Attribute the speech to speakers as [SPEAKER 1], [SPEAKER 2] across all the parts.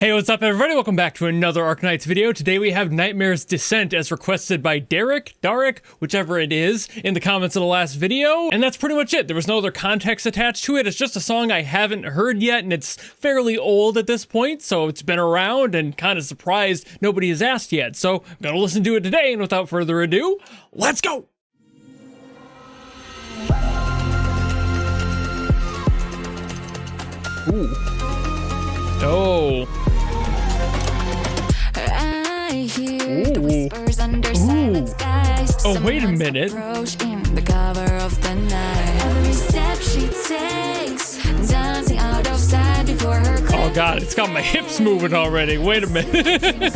[SPEAKER 1] Hey, what's up everybody? Welcome back to another Arknights video. Today we have Nightmare's Descent as requested by Derek, whichever it is, in the comments of the last video. And that's pretty much it. There was no other context attached to it. It's just a song I haven't heard yet, and it's fairly old at this point, so it's been around and kind of surprised nobody has asked yet. So I'm gonna listen to it today, and without further ado, let's go! Ooh. Oh. Oh, wait a minute. Oh god, it's got my hips moving already. Wait a minute.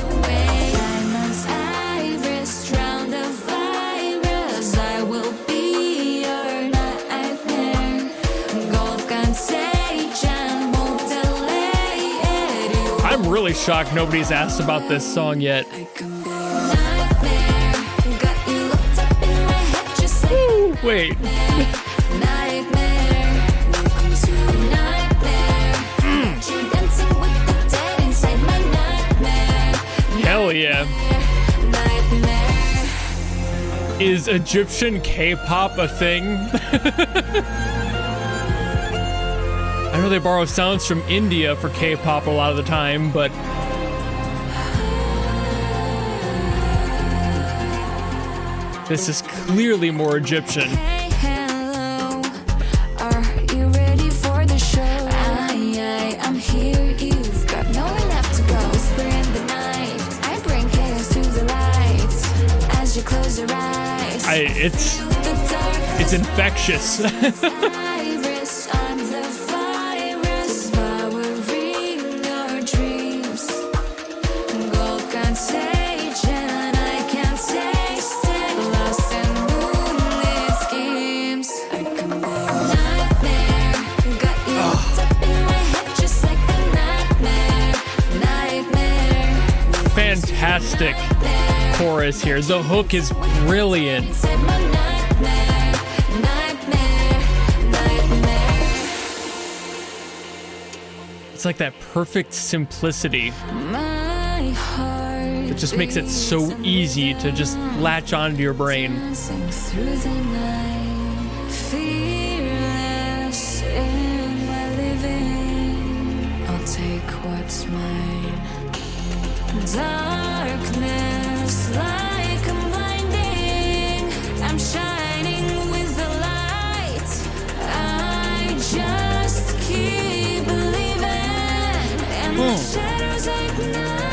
[SPEAKER 1] I'm really shocked nobody's asked about this song yet. Ooh, wait. Hell yeah. Is Egyptian K-pop a thing? I know they borrow sounds from India for K-pop a lot of the time, but this is clearly more Egyptian.
[SPEAKER 2] Hey, hello. Are you ready for the show? I'm here. You've got nowhere left to go. Whisper in the night. I bring chaos to the light. As you close your eyes,
[SPEAKER 1] it's infectious. Fantastic chorus here. The hook is brilliant. It's like that perfect simplicity that just makes it so easy to just latch onto your brain.
[SPEAKER 2] I'll take what's mine. Darkness like I'm blinding. I'm shining with the light. I just keep believing, and the shadows ignite.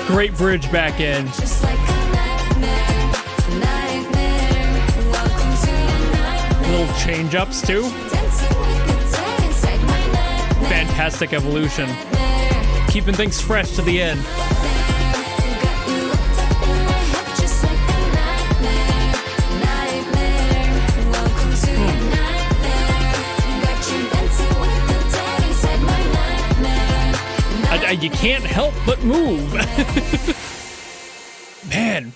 [SPEAKER 1] Great bridge back in.
[SPEAKER 2] Just like a nightmare.
[SPEAKER 1] Little change-ups too. Fantastic evolution. Keeping things fresh to the end. You can't help but move. Man.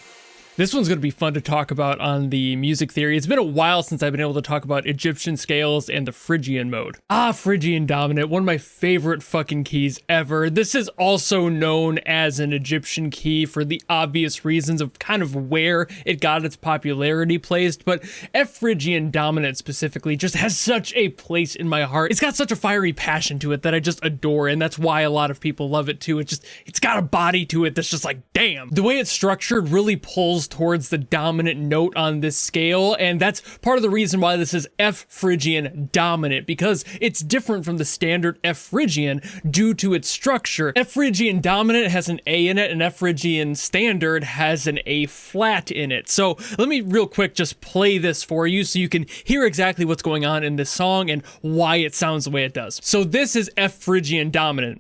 [SPEAKER 1] This one's going to be fun to talk about on the music theory. It's been a while since I've been able to talk about Egyptian scales and the Phrygian mode. Phrygian dominant, one of my favorite fucking keys ever. This is also known as an Egyptian key for the obvious reasons of kind of where it got its popularity placed, but F Phrygian dominant specifically just has such a place in my heart. It's got such a fiery passion to it that I just adore, and that's why a lot of people love it too. It's got a body to it that's just like, damn. The way it's structured really pulls towards the dominant note on this scale, and that's part of the reason why this is F Phrygian dominant, because it's different from the standard F Phrygian due to its structure. F Phrygian dominant has an A in it, and F Phrygian standard has an A flat in it. So let me real quick just play this for you so you can hear exactly what's going on in this song and why it sounds the way it does. So this is F Phrygian dominant.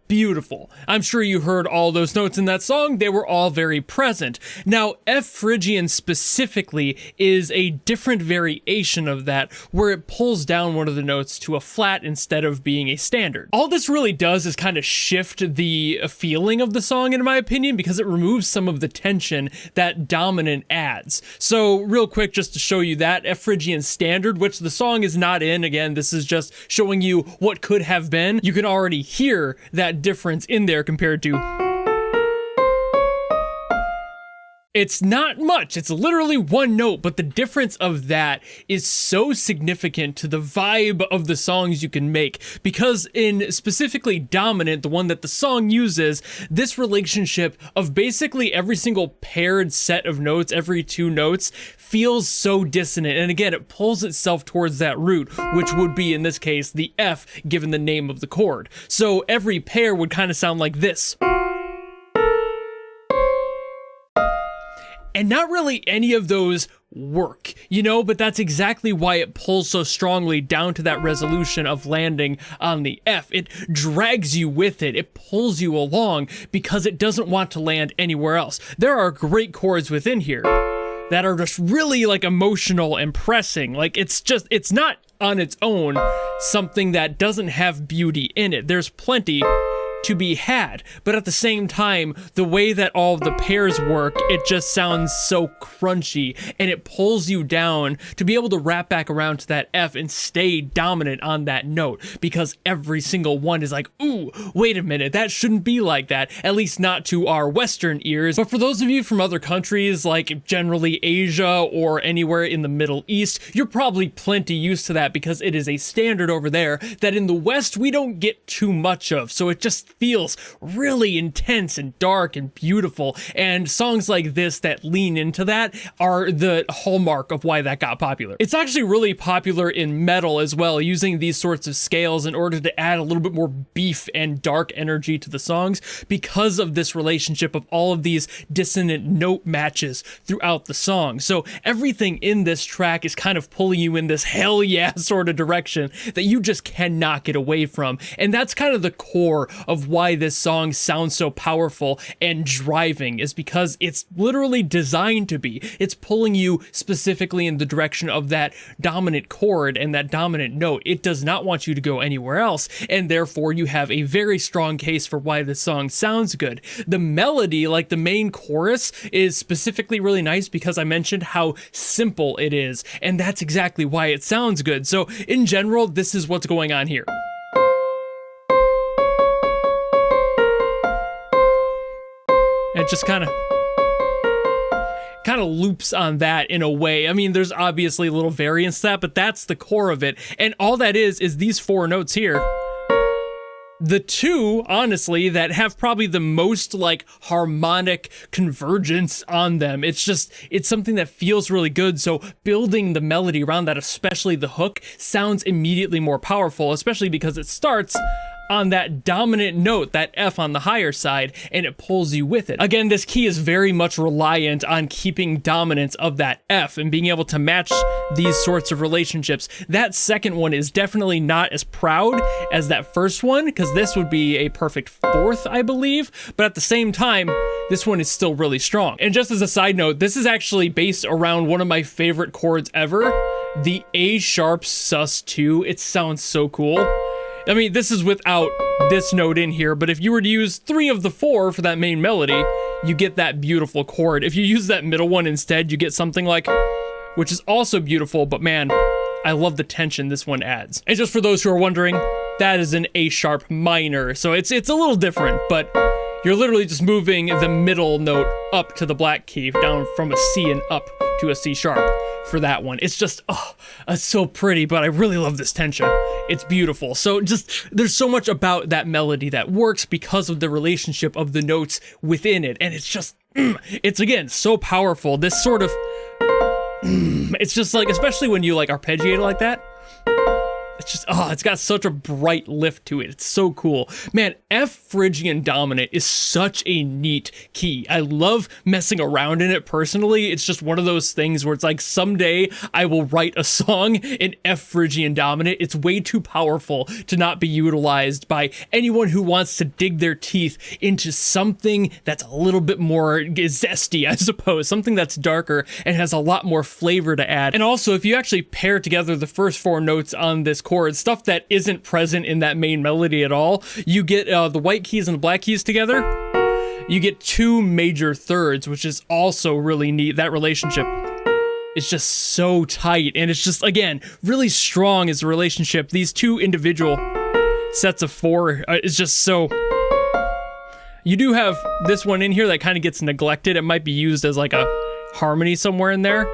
[SPEAKER 1] beautiful. I'm sure you heard all those notes in that song. They were all very present. Now, F Phrygian specifically is a different variation of that, where it pulls down one of the notes to a flat instead of being a standard. All this really does is kind of shift the feeling of the song, in my opinion, because it removes some of the tension that dominant adds. So real quick, just to show you that, F Phrygian standard, which the song is not in, again, this is just showing you what could have been. You can already hear that difference in there compared to... It's not much, it's literally one note, but the difference of that is so significant to the vibe of the songs you can make, because in specifically Dominant, the one that the song uses, this relationship of basically every single paired set of notes, every 2 notes, feels so dissonant, and again, it pulls itself towards that root, which would be, in this case, the F, given the name of the chord. So every pair would kind of sound like this. And not really any of those work, you know, but that's exactly why it pulls so strongly down to that resolution of landing on the F. It drags you with it. It pulls you along because it doesn't want to land anywhere else. There are great chords within here that are just really like emotional and pressing. Like it's not on its own something that doesn't have beauty in it. There's plenty to be had, but at the same time, the way that all of the pairs work, it just sounds so crunchy, and it pulls you down to be able to wrap back around to that F and stay dominant on that note, because every single one is like, ooh, wait a minute, that shouldn't be like that, at least not to our Western ears. But for those of you from other countries, like generally Asia or anywhere in the Middle East, you're probably plenty used to that because it is a standard over there that in the West we don't get too much of, so it just feels really intense and dark and beautiful, and songs like this that lean into that are the hallmark of why that got popular. It's actually really popular in metal as well, using these sorts of scales in order to add a little bit more beef and dark energy to the songs because of this relationship of all of these dissonant note matches throughout the song. So everything in this track is kind of pulling you in this hell yeah sort of direction that you just cannot get away from, and that's kind of the core of why this song sounds so powerful and driving, is because it's literally designed to be. It's pulling you specifically in the direction of that dominant chord and that dominant note. It does not want you to go anywhere else, and therefore you have a very strong case for why this song sounds good. The melody, like the main chorus, is specifically really nice because I mentioned how simple it is, and that's exactly why it sounds good. So in general, this is what's going on here. It just kind of loops on that in a way. I mean, there's obviously a little variance to that, but that's the core of it. And all that is these 4 notes here. The 2, honestly, that have probably the most like harmonic convergence on them. It's something that feels really good. So building the melody around that, especially the hook, sounds immediately more powerful, especially because it starts on that dominant note, that F on the higher side, and it pulls you with it. Again, this key is very much reliant on keeping dominance of that F and being able to match these sorts of relationships. That second one is definitely not as proud as that first one, because this would be a perfect 4th, I believe, but at the same time, this one is still really strong. And just as a side note, this is actually based around one of my favorite chords ever, the A sharp sus2. It sounds so cool. I mean, this is without this note in here, but if you were to use 3 of the 4 for that main melody, you get that beautiful chord. If you use that middle one instead, you get something like, which is also beautiful, but man, I love the tension this one adds. And just for those who are wondering, that is an A sharp minor, so it's a little different, but you're literally just moving the middle note up to the black key, down from a C and up to a C sharp for that one. It's just, oh, it's so pretty, but I really love this tension. It's beautiful. So just, there's so much about that melody that works because of the relationship of the notes within it. And it's just, it's again, so powerful. This sort of, it's just like, especially when you like arpeggiate like that, it's just, oh, it's got such a bright lift to it. It's so cool. Man, F Phrygian Dominant is such a neat key. I love messing around in it personally. It's just one of those things where it's like someday I will write a song in F Phrygian Dominant. It's way too powerful to not be utilized by anyone who wants to dig their teeth into something that's a little bit more zesty, I suppose, something that's darker and has a lot more flavor to add. And also, if you actually pair together the first 4 notes on this chord, stuff that isn't present in that main melody at all, you get the white keys and the black keys together, you get 2 major thirds, which is also really neat. That relationship is just so tight, and it's just, again, really strong as a relationship. These 2 individual sets of 4 is just so... You do have this one in here that kind of gets neglected. It might be used as like a harmony somewhere in there,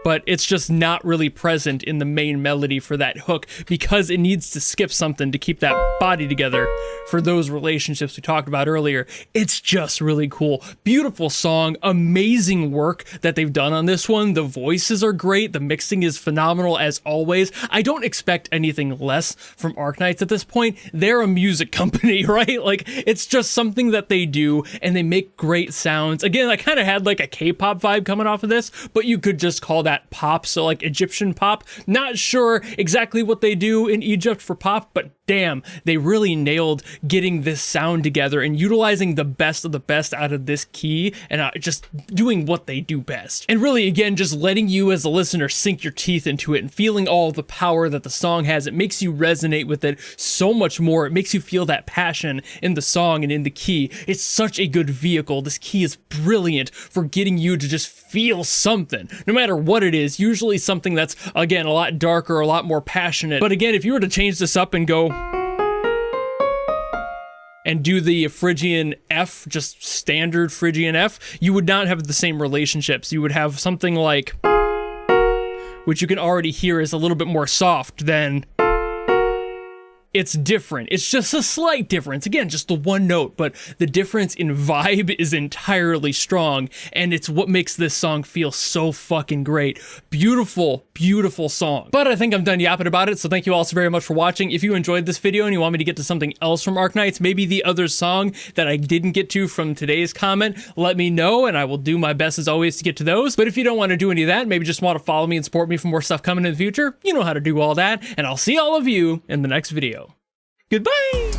[SPEAKER 1] but it's just not really present in the main melody for that hook because it needs to skip something to keep that body together for those relationships we talked about earlier. It's just really cool. Beautiful song, amazing work that they've done on this one. The voices are great. The mixing is phenomenal as always. I don't expect anything less from Arknights at this point. They're a music company, right? Like, it's just something that they do and they make great sounds. Again, I kind of had like a K-pop vibe coming off of this, but you could just call that pop, so like Egyptian pop. Not sure exactly what they do in Egypt for pop, but damn, they really nailed getting this sound together and utilizing the best of the best out of this key and just doing what they do best. And really, again, just letting you as a listener sink your teeth into it and feeling all the power that the song has. It makes you resonate with it so much more. It makes you feel that passion in the song and in the key. It's such a good vehicle. This key is brilliant for getting you to just feel something, no matter what it is. Usually something that's, again, a lot darker, a lot more passionate. But again, if you were to change this up and go and do the Phrygian F, just standard Phrygian F, you would not have the same relationships. You would have something like, which you can already hear is a little bit more soft than... It's different. It's just a slight difference. Again, just the one note, but the difference in vibe is entirely strong, and it's what makes this song feel so fucking great. Beautiful, beautiful song. But I think I'm done yapping about it, so thank you all so very much for watching. If you enjoyed this video and you want me to get to something else from Arknights, maybe the other song that I didn't get to from today's comment, let me know, and I will do my best as always to get to those. But if you don't want to do any of that, maybe just want to follow me and support me for more stuff coming in the future, you know how to do all that, and I'll see all of you in the next video. Goodbye!